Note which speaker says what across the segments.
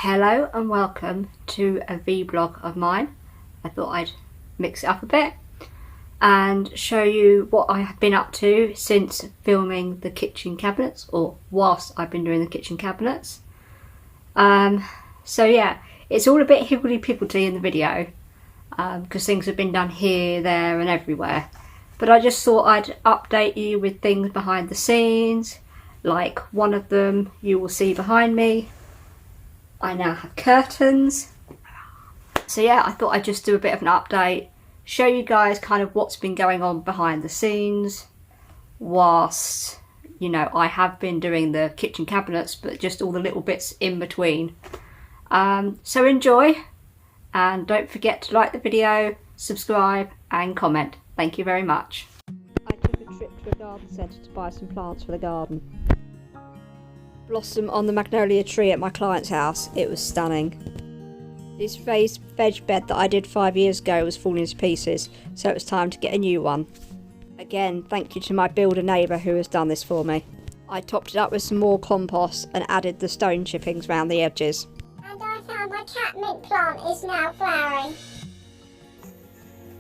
Speaker 1: Hello and welcome to a vlog of mine. I thought I'd mix it up a bit and show you what I have been up to since filming the kitchen cabinets, or whilst I've been doing the kitchen cabinets. So yeah, it's all a bit higgledy-piggledy in the video because things have been done here, there and everywhere. But I just thought I'd update you with things behind the scenes. Like one of them you will see behind me. I now have curtains. So yeah, I thought I'd just do a bit of an update, show you guys kind of what's been going on behind the scenes whilst, you know, I have been doing the kitchen cabinets, but just all the little bits in between. So enjoy, and don't forget to like the video, subscribe and comment. Thank you very much. I took a trip to a garden centre to buy some plants for the garden. Blossom on the magnolia tree at my client's house. It was stunning. This raised veg bed that I did 5 years ago was falling to pieces, so it was time to get a new one. Again, thank you to my builder neighbour who has done this for me. I topped it up with some more compost and added the stone chippings round the edges.
Speaker 2: And I found my catmint plant is now flowering.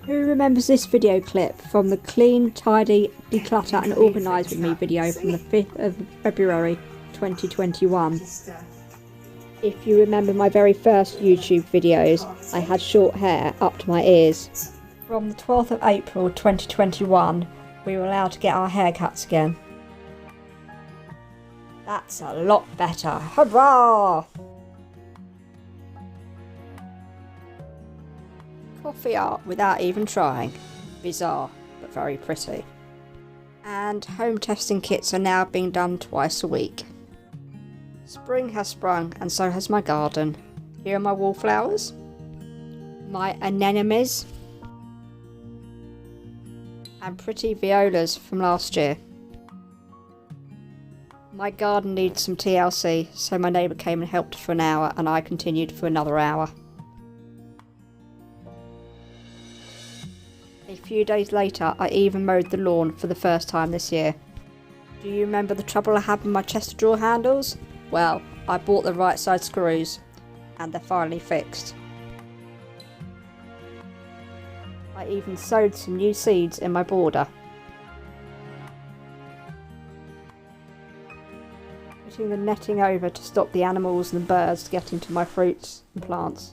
Speaker 1: Who remembers this video clip from the Clean, Tidy, Declutter and Organise With Me video from the 5th of February 2021. If you remember my very first YouTube videos, I had short hair up to my ears. From the 12th of April 2021, we were allowed to get our haircuts again. That's a lot better. Hurrah! Coffee art without even trying. Bizarre, but very pretty. And home testing kits are now being done twice a week. Spring has sprung, and so has my garden. Here are my wallflowers, my anemones, and pretty violas from last year. My garden needs some TLC, so my neighbour came and helped for an hour, and I continued for another hour. A few days later, I even mowed the lawn for the first time this year. Do you remember the trouble I had with my chest of drawer handles? Well, I bought the right side screws, and they're finally fixed. I even sowed some new seeds in my border. Putting the netting over to stop the animals and the birds getting to my fruits and plants.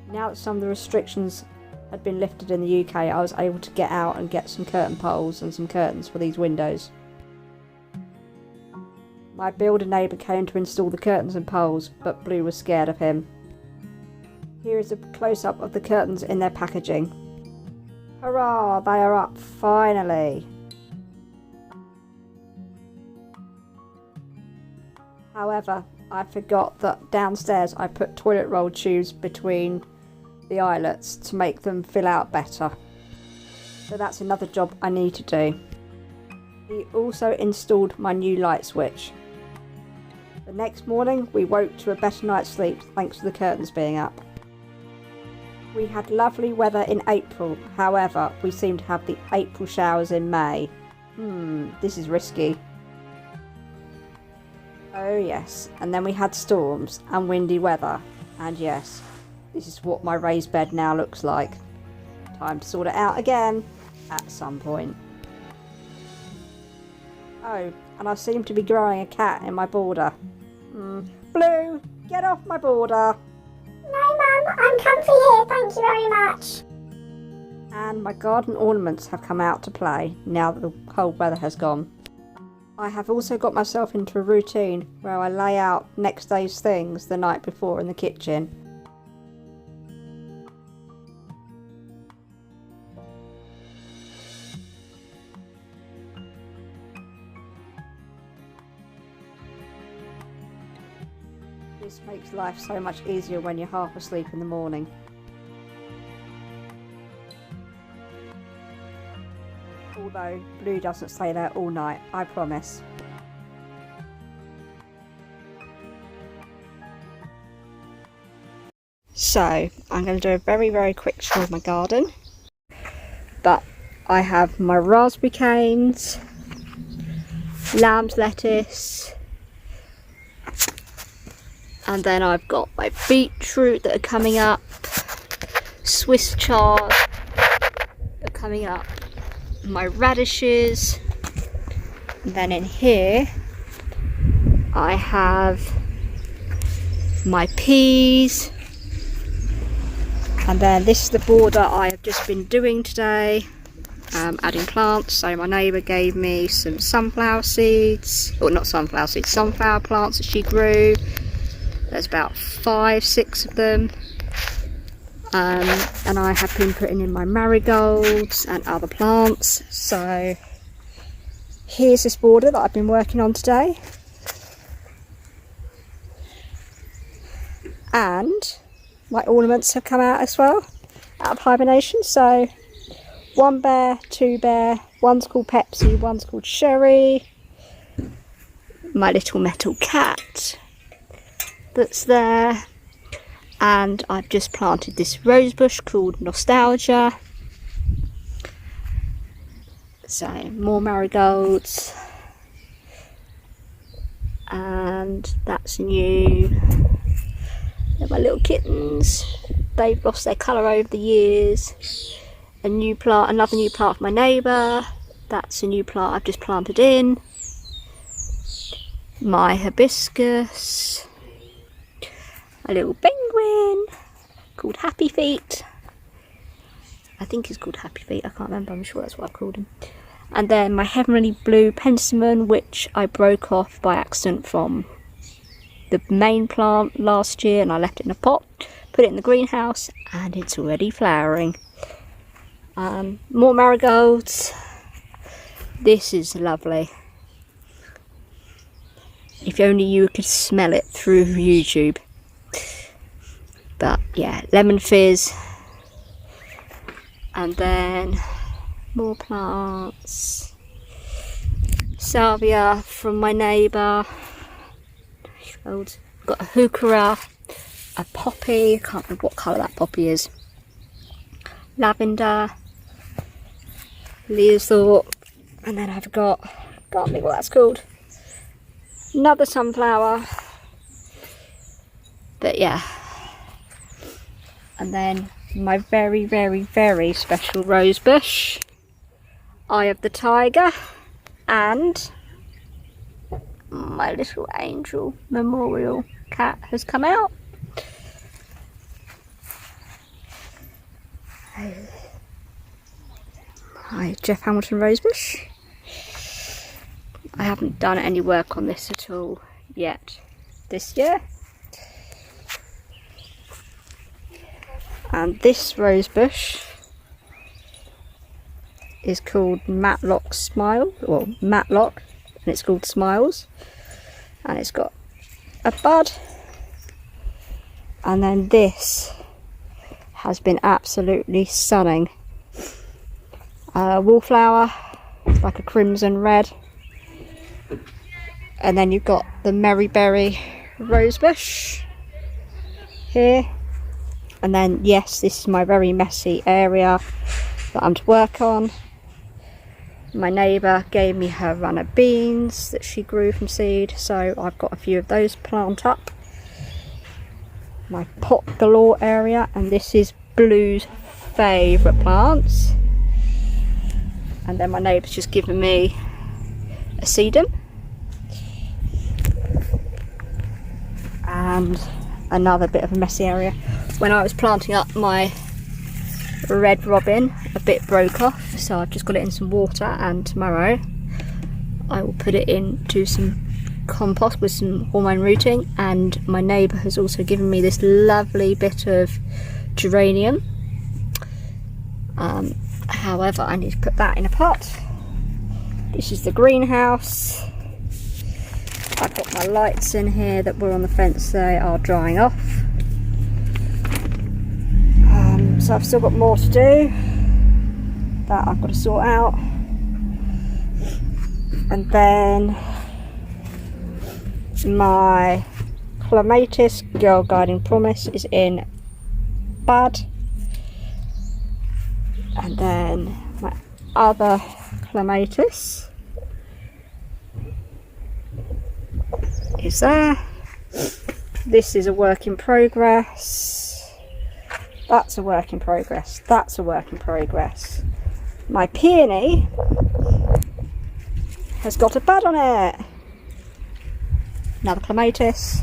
Speaker 1: Now that some of the restrictions had been lifted in the UK, I was able to get out and get some curtain poles and some curtains for these windows. My builder neighbour came to install the curtains and poles, but Blue was scared of him. Here is a close-up of the curtains in their packaging. Hurrah! They are up, finally! However, I forgot that downstairs I put toilet roll tubes between the eyelets to make them fill out better. So that's another job I need to do. He also installed my new light switch. The next morning we woke to a better night's sleep thanks to the curtains being up. We had lovely weather in April, however we seem to have the April showers in May. This is risky. Oh yes, and then we had storms and windy weather, and yes, this is what my raised bed now looks like. Time to sort it out again at some point. Oh, and I seem to be growing a cat in my border. Blue, get off my border.
Speaker 2: No Mum, I'm comfy here, thank you very much.
Speaker 1: And my garden ornaments have come out to play now that the cold weather has gone. I have also got myself into a routine where I lay out next day's things the night before in the kitchen. This makes life so much easier when you're half asleep in the morning. Although Blue doesn't stay there all night, I promise. So, I'm going to do a very quick tour of my garden. But I have my raspberry canes, lamb's lettuce, And then I've got my beetroot that are coming up, Swiss chard are coming up, my radishes, and then in here I have my peas, and then this is the border I have just been doing today, adding plants. So my neighbour gave me some sunflower seeds, or not sunflower seeds, sunflower plants that she grew. There's about 5-6 of them, and I have been putting in my marigolds and other plants. So here's this border that I've been working on today, and my ornaments have come out as well, out of hibernation. So 1 bear, 2 bear, one's called Pepsi, one's called Sherry, my little metal cat that's there, and I've just planted this rose bush called Nostalgia. So more marigolds, and that's new. They're my little kittens. They've lost their colour over the years. A new plant, another new plant for my neighbour. That's a new plant I've just planted in. My hibiscus. A little penguin called Happy Feet. I think he's called Happy Feet, I can't remember, I'm sure that's what I've called him. And then my heavenly blue penstemon, which I broke off by accident from the main plant last year, and I left it in a pot, put it in the greenhouse, and it's already flowering. More marigolds. This is lovely. If only you could smell it through YouTube. But yeah, lemon fizz, and then more plants. Salvia from my neighbour. Got a heuchera, a poppy, I can't remember what colour that poppy is. Lavender, Leosthorpe, and then I've got, can't think what that's called, another sunflower. But yeah. And then my very, very, very special rose bush, Eye of the Tiger, and my little angel memorial cat has come out. My Jeff Hamilton rosebush. I haven't done any work on this at all yet this year. And this rosebush is called Matlock Smile, or Matlock, and it's called Smiles, and it's got a bud. And then this has been absolutely stunning. Wallflower, like a crimson red, and then you've got the Maryberry rosebush here. And then yes, this is my very messy area that I'm to work on. My neighbour gave me her runner beans that she grew from seed, so I've got a few of those plant up. My pot galore area, and this is Blue's favourite plants. And then my neighbour's just given me a sedum and another bit of a messy area. When I was planting up my red robin, a bit broke off, so I've just got it in some water, and tomorrow I will put it into some compost with some hormone rooting. And my neighbour has also given me this lovely bit of geranium. However, I need to put that in a pot. This is the greenhouse. I've got my lights in here that were on the fence, they are drying off. So I've still got more to do that I've got to sort out. And then my Clematis Girl Guiding Promise is in bud. And then my other Clematis is there. This is a work in progress. That's a work in progress. That's a work in progress. My peony has got a bud on it. Another clematis.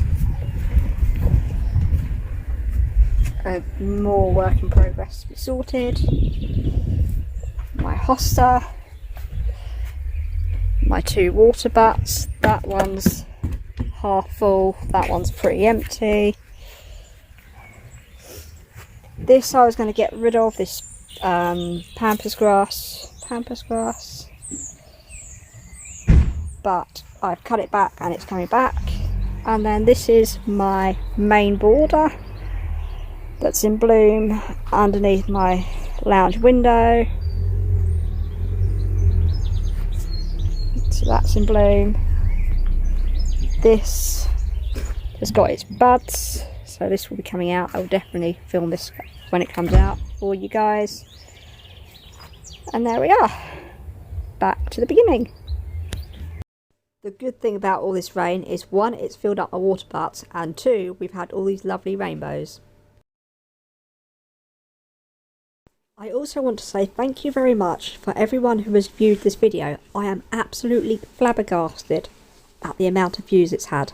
Speaker 1: More work in progress to be sorted. My hosta. My 2 water butts. That one's half full. That one's pretty empty. This I was going to get rid of, this pampas grass, but I've cut it back and it's coming back. And then this is my main border that's in bloom underneath my lounge window, so that's in bloom. This has got its buds, so this will be coming out. I will definitely film this when it comes out for you guys. And there we are, back to the beginning. The good thing about all this rain is 1, it's filled up my water butts, and 2, we've had all these lovely rainbows. I also want to say thank you very much for everyone who has viewed this video. I am absolutely flabbergasted at the amount of views it's had.